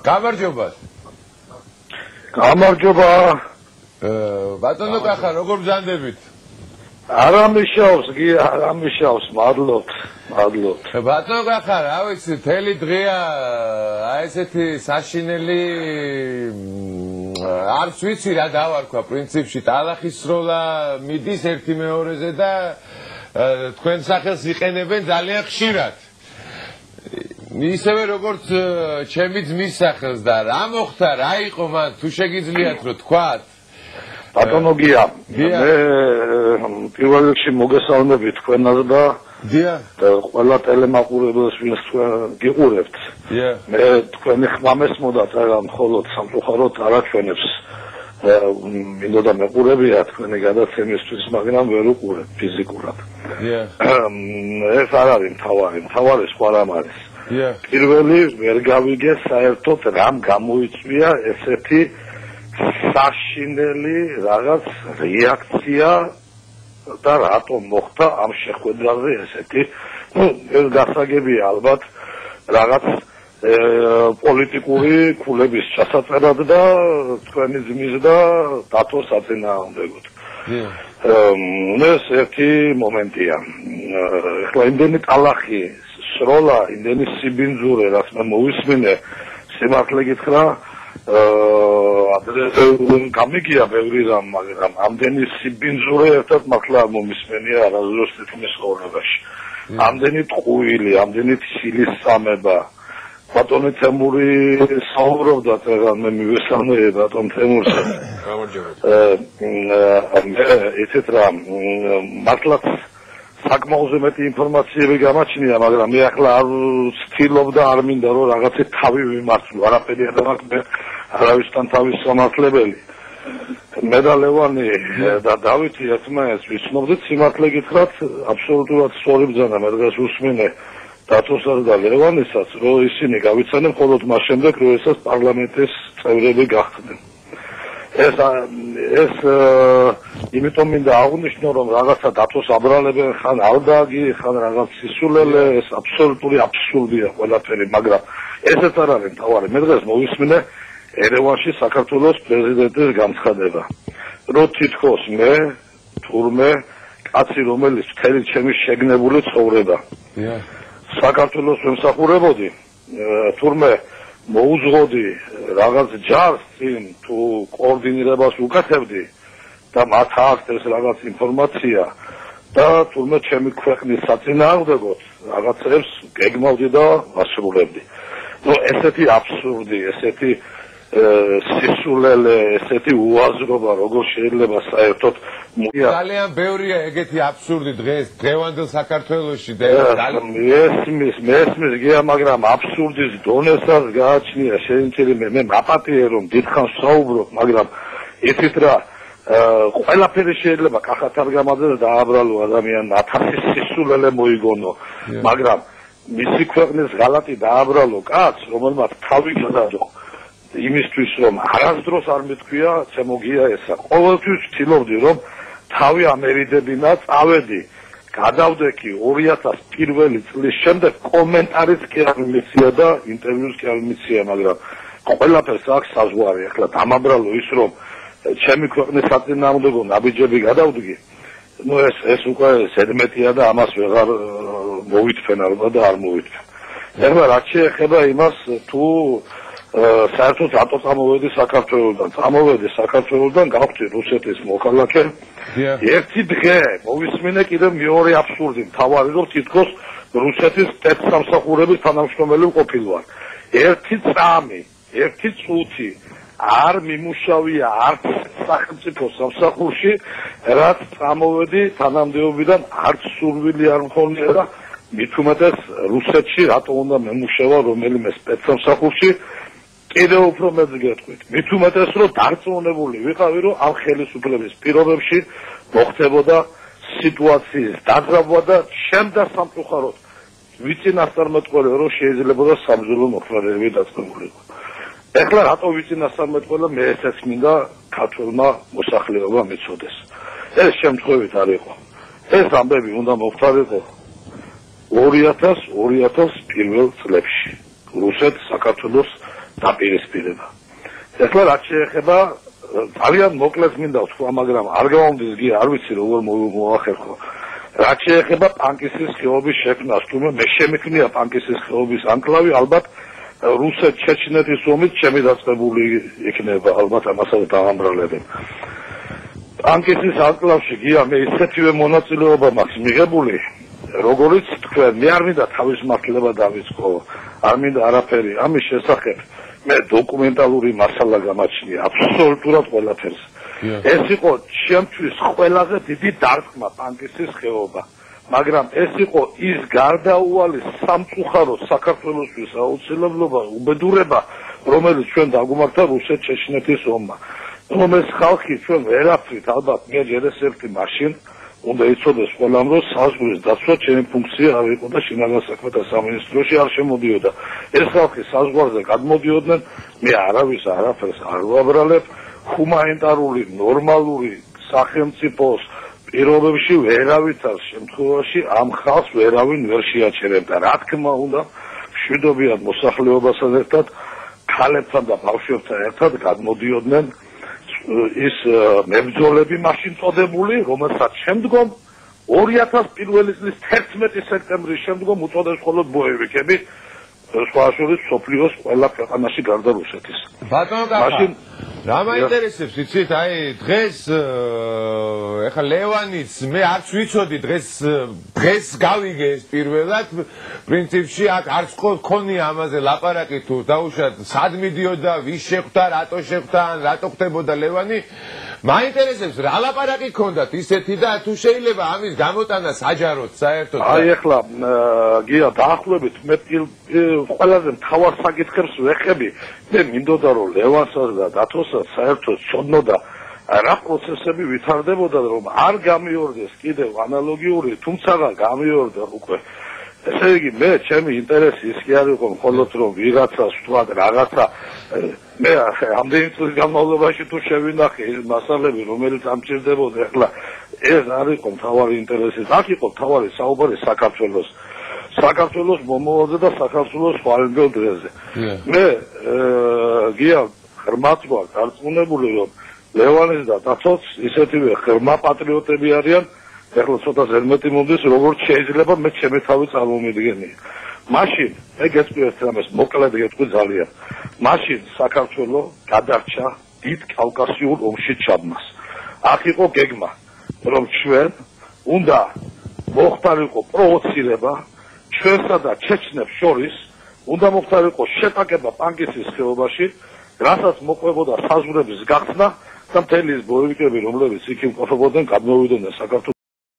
გამარჯობა. გამარჯობა. ბატონო კახა, როგორ ბრძანდებით? არამიშავს, არამიშავს, მადლობთ. ბატონო კახა, რა ვიცი, თელი დღეა აი ესეთი საშინელი არც ვიცი რა დავარქვა პრინციპში ტალახის სროლა მიდის ერთი მეორეზე და თქვენ სახელს იყენებენ ძალიან ხშირად. ისევე როგორც ჩემი ძმის სახელს და რა მოხდა, რა იყო მან, თუ შეგიძლიათ რომ თქვათ? ბატონო გია, მე პირველ რიგში მოგესალმებით თქვენას და ყველა ტელემაყურებელს ვინც გიყურებთ. მე თქვენი ხმა მესმოდათ რა მხოლოდ სამწუხაროდ არაჩვენებს მინდოდა მეყურებია თქვენი გადაცემისთვის, მაგრამ ვერ უყურებ ფიზიკურად. ეს არ არის მთავარი სხვა რამ არის. პირველი ვერ გავიგე საერთოდ რამ გამოიწვია ესეთი საშინელი რაღაც რეაქცია და რატომ მოხდა ამ შეხვედრაზე ესეთი ეს გასაგებია ალბათ რაღაც პოლიტიკური ქულების ჩასაწერად და თქვენი ძმის და დათოს აწინააღმდეგოდ. ეს ერთი მომენტია. ეხლა იმდენი ტალახი სროლა, იმდენი სიბინძურე, რაც მე მოვისმინე, სიმართლე გითხრა, გამიგია ბევრი რამ, მაგრამ ამდენი სიბინძურე ერთად მართლა არ მომისმენია არასდროს თითქმის ცხოვრებაში. ამდენი ტყუილი, ამდენი ცილისწამება. ბატონი თემური საუბრობდა რა მე მივესალმე ბატონ თემურს. ესეთ რა მართლაც საკმაოზე მეტი ინფორმაციები გამაჩნია, მაგრამ მე ახლა არ ვცდილობ და არ მინდა რომ რაღაცე თავი ვიმართლო, არაფერი არ მაქვს მე არავისთან თავის სამართლებელი. მე და ლევანი და დავითი ერთმანეთს ვიცნობდით, სიმართლე გითხრათ, აბსოლუტურად სწორი ბრძანა მე დღეს უსმინე დათოსას და ლევანისაც, რომ ისინი გავიცანენ მხოლოდ მას შემდეგ, რომ ესაც პარლამენტის წევრები გახდნენ. ეს იმიტომ მინდა აღვნიშნო, რომ რაღაცა დათოს აბრალებენ, ხან ალდაგი, ხან რაღაც სისულელე, ეს აბსოლუტური აბსურდია ყველაფერი, მაგრამ ესეც არ არის მთავარი. მე დღეს მოვისმინე ერევანში საქართველოს პრეზიდენტის განცხადება, რომ თითქოს მე, თურმე, კაცი, რომელიც მთელი ჩემი შეგნებული ცხოვრება საქართველოს ვემსახურებოდი, თურმე მოუძღოდი რაღაც ჯარს წინ თუ კოორდინირებას უკეთებდი და მათ აქვს ეს რაღაც ინფორმაცია და თურმე ჩემი ქვეყნის საწინააღმდეგოდ რაღაცებს გეგმავდი და ვასრულებდი. ესეთი აბსურდი, ესეთი სისულელე, ესეთი უაზრობა როგორ შეიძლება საერთოდ ძალიან ბევრია ეგეთი აბსურდი დღეს დღევანდელ საქართველოში და მესმის გია, მაგრამ აბსურდის დონესაც გააჩნია შეიძლება მე მაპატიე რომ დიდხანს საუბრობ, მაგრამ იცით რა ყველაფერი შეიძლება კახათარგამაძე დააბრალო ადამიანმა 1000 სისულელე მოიგონო, მაგრამ მისი ქვეყნის ღალატი დააბრალო კაცს, რომელმაც თავი გადადო იმისთვის რომ არასდროს არ მეთქვია შემოგია ესა. ყოველთვის ვცდილობდი რომ თავი ამერიდებინა, წავედი, გადავდექი 2001 წლის შემდეგ კომენტარიც კი არ მიცია და ინტერვიუს კი არ მიცია, მაგრამ ყველაფერს აქვს საზღვარი. ახლა დამაბრალო ის რომ ჩემი ქვეყნის საწინააღმდეგო ნაბიჯები გადავდგი. ეს უკვე ზედმეტია და ამას ვეღარ მოვითფენ ალბათ და არ მოვითფენ. ეხლა რაც შეეხება იმას თუ საერთოდ რატო წამოვედი საქართველოსდან, გავხდი რუსეთის მოქალაქე. ერთი დღე მოვისმინე კიდევ მეორე აბსურდი, მთავარი რომ თითქოს რუსეთის спецსამსახურების თანამშრომელი ვყოფილვარ. ერთი წამი, ერთი წუთი არ მიმუშავია არც სახელმწიფო სამსახურში, რაც წამოვედი თანამდებობიდან არც სურვილი არ მქონია და მით უმეტეს რუსეთში რატო უნდა მემუშავა რომელიმე спецსამსახურში. კიდევ უფრო მეც გეტყვით. მით უმეტეს რომ დარწმუნებული ვიყავი რომ ამ ხელისუფლების პირობებში მოხდებოდა სიტუაციის დაძაბვა და შემდა სამწუხაროდ ვიცინასწარმეტყველი რომ შეიძლება სამძულო მოხმარებები დაწყებულიყო. ეხლა რატო ვიცინასწარმეტყველა მე ესეც მინდა ქართველმა მოსახლეობამ იცოდეს. ეს შემთხვევით არ იყო. ეს ამბები უნდა მოხდარიყო 2001 წლებში რუსეთ-საქართველოს დაპირისპირება. ეხლა რაც შეეხება ძალიან მოკლედ მინდა ვთქვა, მაგრამ არ გავამდის გია, არ ვიცი როგორ მოახერხო. რაც შეეხება პანკისის ხეობის შექმნას, თუმცა მე შემექმნია პანკისის ხეობის ანკლავი, ალბათ რუსეთ-ჩეჩნეთის ომით ჩემი დაწყებული იქნება, ალბათ ამასაც დავამბრალებენ. პანკისის ანკლავში გია მე ისეთივე მონაწილეობა მაქვს მიღებული, როგორც თქვენ, მე არ მინდა თავის მართლება დავიწყო, არ მინდა არაფერი ამის შესახებ. მე დოკუმენტალური მასალა გამაჩნია აბსოლუტურად ყველაფერს. ეს იყო ჩემთვის ყველაზე დიდი დარტყმა პანკისის ხეობა, მაგრამ ეს იყო ის გარდაუვალი სამწუხარო საქართველოსთვის აუცილებლობა, უბედურება, რომელიც ჩვენ დაგუმართა რუსეთ-ჩეჩნეთის ომმა. რომ ეს ხალხი ჩვენ ვერაფრით ალბათ მე ჯერ ეს ერთი მაშინ უნდა იცოდეს ყველამ, რომ საზღვრის დაცვა ჩემი ფუნქცია არ იყო და შინაგან საქმეთა სამინისტროში არ შემოდიოდა. ეს ხალხი საზღვარზე გადმოდიოდნენ, მე არავის არაფერს არ ვაბრალებ, ჰუმანიტარული, ნორმალური სახელმწიფოს პირობებში ვერავითარ შემთხვევაში ამ ხალხს ვერავინ ვერ შეაჩერებდა. რა თქმა უნდა, მშვიდობიან მოსახლეობასთან ერთად, ქალებთან და ბავშვებთან ერთად გადმოდიოდნენ ის მებრძოლები მაშინ წოდებული, რომელსაც შემდგომ 2001 წლის 11 სექტემბრის შემდგომ უწოდეს მხოლოდ ბოევიკები, სხვა შორის სოფლიოს ყველა ქვეყანაში გარდა რუსეთის. ბატონო კახა, რა მაინტერესებს, იცით, აი დღეს ეხლა ლევანიც მე არც ვიცოდი დღეს გავიგე ეს პირველად პრინციპში აქ არც ქონია ამაზე ლაპარაკი თუ დაუშვათ სად მიდიოდა, ვის შეხვდა, რატო შეხვდა, რატო ხდებოდა ლევანი. მაინტერესებს რა ლაპარაკი ქონდათ ისეთი და თუ შეიძლება ამის გამოტანა საჯაროდ საერთოდ. აი ეხლა გია დაახლოებით მე ყველაზე მთავარ საკითხებს ვეხები, მე მინდოდა რომ ლევანსაც და დათოსაც საერთოდ ცოდნოდა რა პროცესები ვითარდებოდა, რომ არ გამიორდეს კიდევ ანალოგიური, თუმცა გამიორდა უკვე. ესე იგი მე ჩემი ინტერესი ის კი არ იყო მხოლოდ რომ ვიღაცას ვთქვათ რაღაცა მე ამდენი წლის განმავლობაში თუ შევინახე ეს მასალები რომელიც ამჭირდებოდა ეხლა ეს არ იყო მთავარი ინტერესი, აქ იყო მთავარი საუბარი საქართველოს მომავალზე და საქართველოს ხვალინდელ დღეზე. მე გია ღრმად ვარ დარწმუნებული რომ ლევანის და დათოს ისეთივე ღრმა პატრიოტები არიან. ეხლა ცოტა ზერმეტი მომდის, როგორც შეიძლება მე ჩემი თავი წარმომიდგენია. მაშინ, მე გეტყვი ერთ რამეს, მოკლედ გეტყვი ძალიან. მაშინ საქართველოს გადარჩა დიდ კავკასიურ ომში ჩაბმას. აქ იყო გეგმა, რომ ჩვენ უნდა მოხდარიყო პროვოცირება ჩვენსა და ჩეჩნებს შორის, უნდა მოხდარიყო შეტაკება პანკისის ხეობაში, რასაც მოყვებოდა საზღვრების გახსნა და მთელი ეს ბოევიკები, რომლებიც იქ იმყოფებოდნენ, გადმოვიდნენ საქართველოს